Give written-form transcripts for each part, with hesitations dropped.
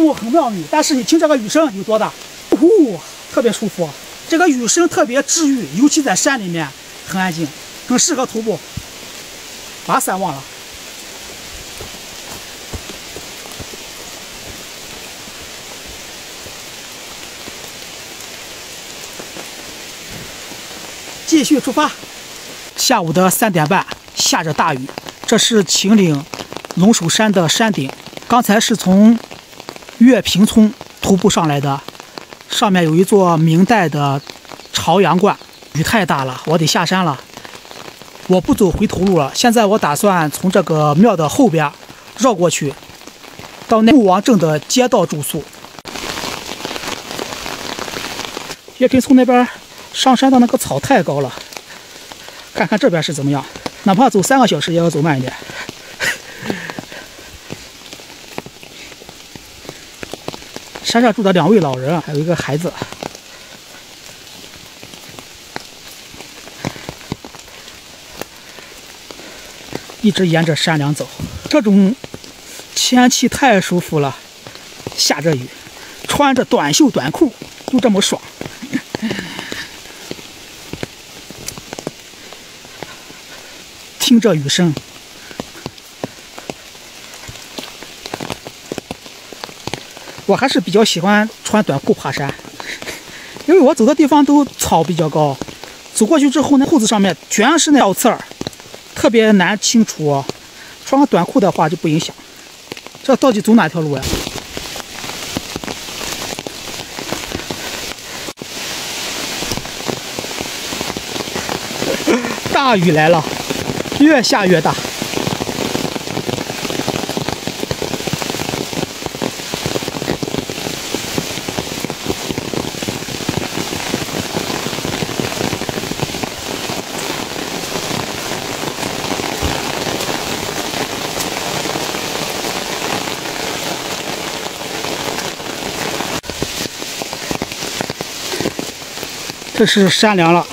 木很茂密，但是你听这个雨声有多大？呼，特别舒服。这个雨声特别治愈，尤其在山里面很安静，很适合徒步。把伞忘了。继续出发。下午的3点半，下着大雨。这是秦岭龙首山的山顶。刚才是从岳平村徒步上来的，上面有一座明代的朝阳观。雨太大了，我得下山了。我不走回头路了。现在我打算从这个庙的后边绕过去，到那穆王镇的街道住宿。岳平村那边上山的那个草太高了，看看这边是怎么样。哪怕走3个小时也要走慢一点。山上住的2位老人，还有一个孩子。一直沿着山梁走，这种天气太舒服了。下着雨，穿着短袖短裤，就这么爽。听着雨声，我还是比较喜欢穿短裤爬山，因为我走的地方都草比较高，走过去之后，那裤子上面全是那倒刺儿，特别难清除。穿个短裤的话就不影响。这到底走哪条路呀？大雨来了，越下越大。这是山梁了。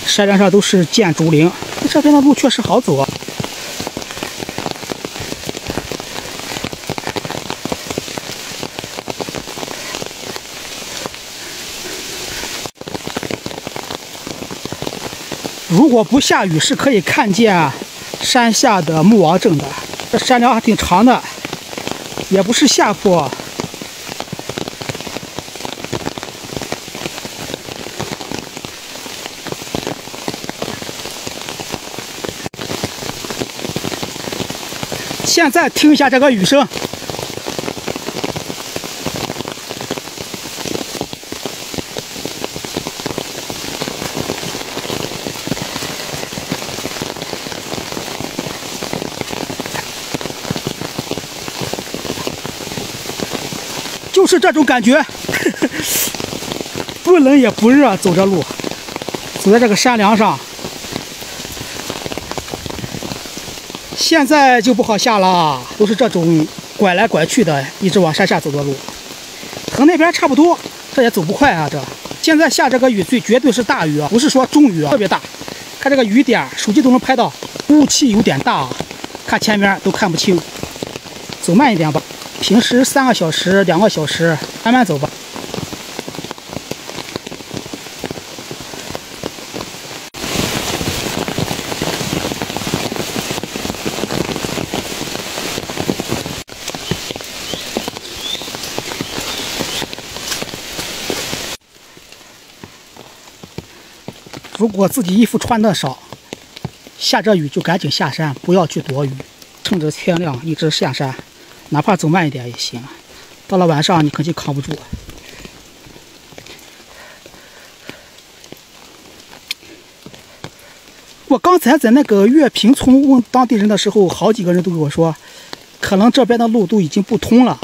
山梁上都是箭竹林，这边的路确实好走啊。如果不下雨，是可以看见山下的穆王镇的。这山梁还挺长的，也不是下坡。现在听一下这个雨声，就是这种感觉，不冷也不热，走着路，走在这个山梁上。现在就不好下了，都是这种拐来拐去的，一直往山下走的路。和那边差不多，这也走不快啊。这现在下这个雨，绝对是大雨啊，不是说中雨啊，特别大。看这个雨点，手机都能拍到，雾气有点大，看前面都看不清。走慢一点吧。平时3个小时、2个小时，慢慢走吧。如果自己衣服穿的少，下着雨就赶紧下山，不要去躲雨，趁着天亮一直下山。哪怕走慢一点也行，到了晚上你肯定扛不住。我刚才在那个岳平村问当地人的时候，好几个人都跟我说，可能这边的路都已经不通了，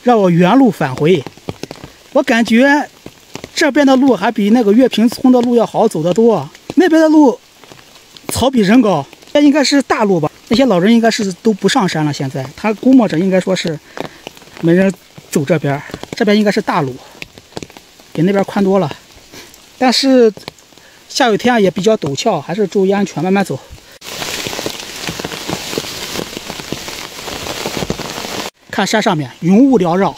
让我原路返回。我感觉这边的路还比那个岳平村的路要好走得多，那边的路草比人高，这应该是大路吧。那些老人应该是都不上山了，现在他估摸着应该说是没人走这边，这边应该是大路，比那边宽多了。但是下雨天也比较陡峭，还是注意安全，慢慢走。看山上面云雾缭绕，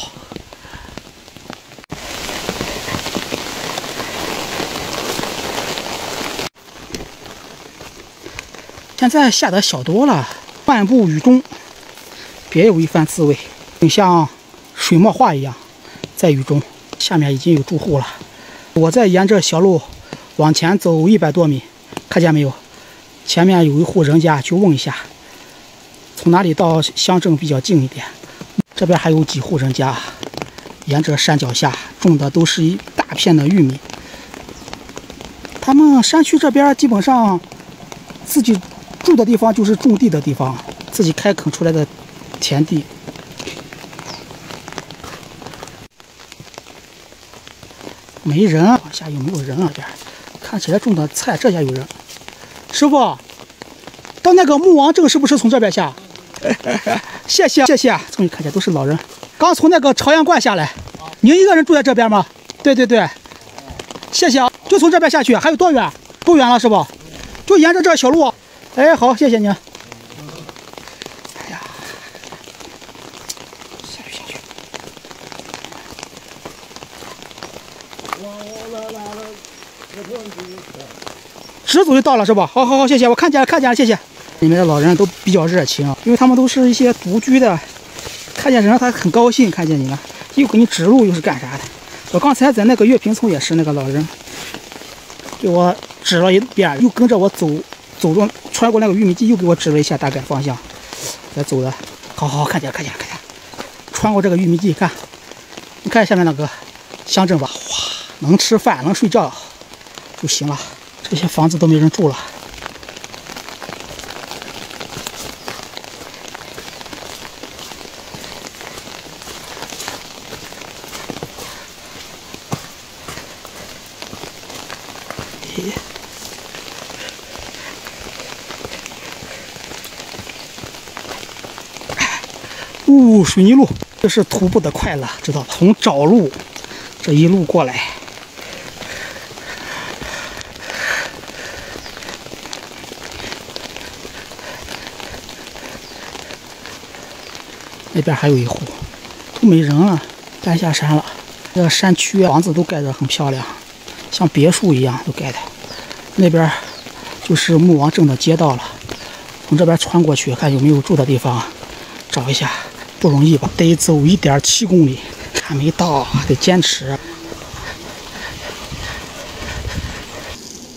现在下得小多了，漫步雨中，别有一番滋味，就像水墨画一样，在雨中。下面已经有住户了，我在沿着小路往前走100多米，看见没有？前面有一户人家，去问一下，从哪里到乡镇比较近一点。这边还有几户人家，沿着山脚下种的都是一大片的玉米。他们山区这边基本上自己住的地方就是种地的地方，自己开垦出来的田地。没人，往下有没有人啊？这边看起来种的菜，这下有人。师傅，到那个木王镇是不是从这边下？谢谢谢谢，终于看见都是老人。刚从那个朝阳观下来，您一个人住在这边吗？对对对，谢谢啊，就从这边下去，还有多远？不远了是不？就沿着这小路。哎，好，谢谢您。哎呀，下去下去。直走就到了是吧？好好好，谢谢，我看见了看见了，谢谢。里面的老人都比较热情，因为他们都是一些独居的，看见人他很高兴，看见你了，又给你指路，又是干啥的？我刚才在那个月平村也是，那个老人给我指了一遍，又跟着我走着穿过那个玉米地，又给我指了一下大概方向，再走的。好好好，看见了看见了看见了，穿过这个玉米地，看，你看下面那个乡镇吧，哇，能吃饭能睡觉就行了，这些房子都没人住了。水泥路，这是徒步的快乐，知道吧？从找路这一路过来，那边还有一户，都没人了，搬下山了。这个山区房子都盖得很漂亮，像别墅一样都盖的。那边就是木王镇的街道了，从这边穿过去，看有没有住的地方，找一下。不容易吧？得走1.7公里，还没到，得坚持。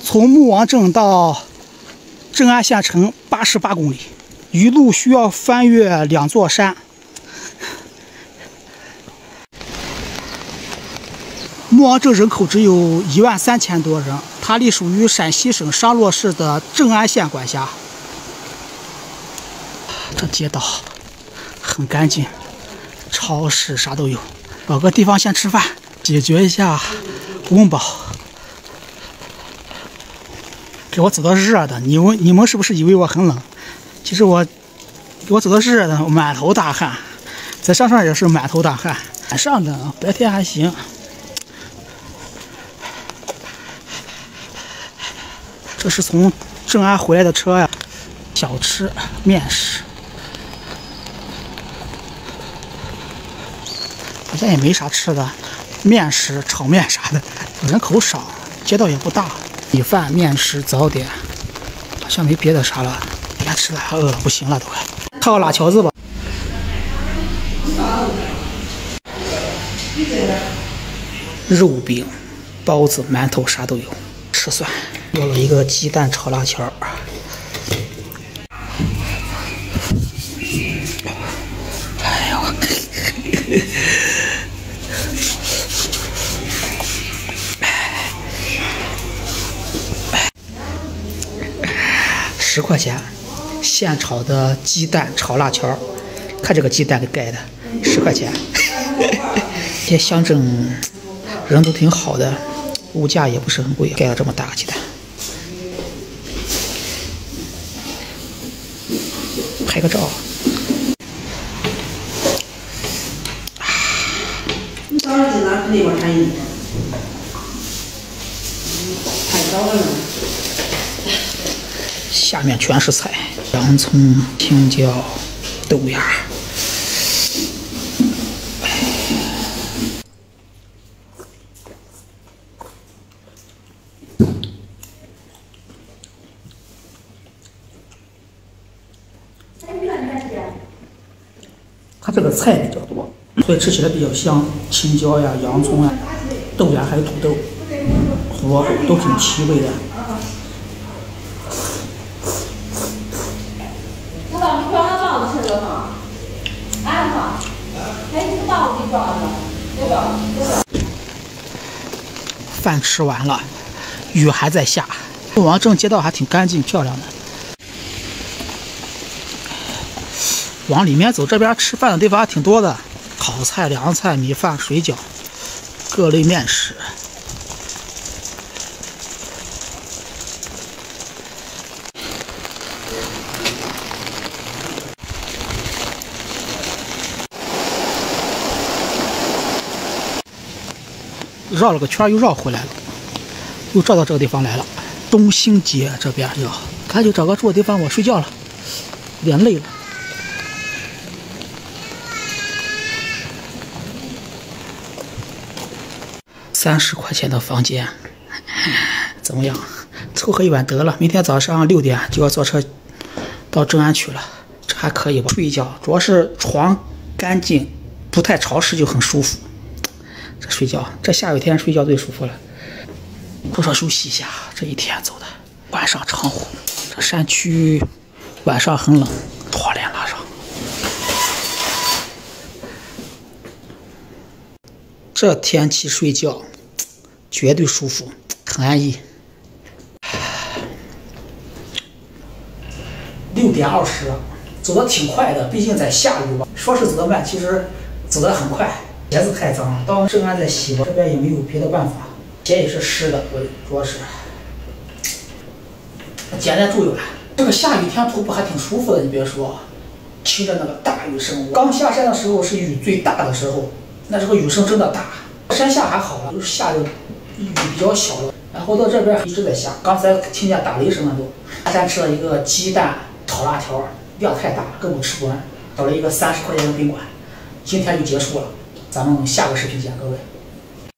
从木王镇到镇安县城88公里，一路需要翻越2座山。木王镇人口只有13000多人，它隶属于陕西省商洛市的镇安县管辖。这街道很干净，超市啥都有，找个地方先吃饭，解决一下温饱。给我走的热的，你们是不是以为我很冷？其实给我走的是热的，满头大汗，在山上也是满头大汗。晚上的白天还行。这是从镇安回来的车呀，小吃面食。好像也没啥吃的，面食、炒面啥的，人口少，街道也不大。米饭、面食、早点，好像没别的啥了。别吃了，饿了不行了都快。烫个辣条子吧。肉饼、包子、馒头啥都有，吃蒜。要了一个鸡蛋炒辣条。哎呦！10块钱，现炒的鸡蛋炒辣条，看这个鸡蛋给盖的，10块钱。这些乡镇人都挺好的，物价也不是很贵，盖了这么大个鸡蛋。拍个照。你早上在哪那边产业？太早了。下面全是菜，洋葱、青椒、豆芽。它这个菜比较多，所以吃起来比较香。青椒呀、洋葱呀、豆芽还有土豆、胡萝卜都挺提味的。 饭吃完了，雨还在下。王正街道还挺干净漂亮的。往里面走，这边吃饭的地方还挺多的，烤菜、凉菜、米饭、水饺，各类面食。绕了个圈又绕回来了，又绕到这个地方来了。中兴街这边要，赶紧找个住的地方，我睡觉了，有点累了。30块钱的房间，怎么样？凑合一晚得了。明天早上6点就要坐车到正安去了，这还可以吧？睡一觉，主要是床干净，不太潮湿就很舒服。 这睡觉，这下雨天睡觉最舒服了。多少休息一下，这一天走的。晚上长湖，这山区晚上很冷，脱链拉上。这天气睡觉绝对舒服，很安逸。6点20，走的挺快的，毕竟在下雨嘛。说是走得慢，其实走得很快。 鞋子太脏了，到正安再洗吧，这边也没有别的办法，鞋也是湿的，我主要是简单住一晚。这个下雨天徒步还挺舒服的，你别说，听着那个大雨声，刚下山的时候是雨最大的时候，那时候雨声真的大。山下还好了，就是下着雨比较小了，然后到这边一直在下，刚才听见打雷声了都。下山吃了一个鸡蛋炒辣条，量太大，根本吃不完，找了一个30块钱的宾馆，今天就结束了。 咱们下个视频见，各位。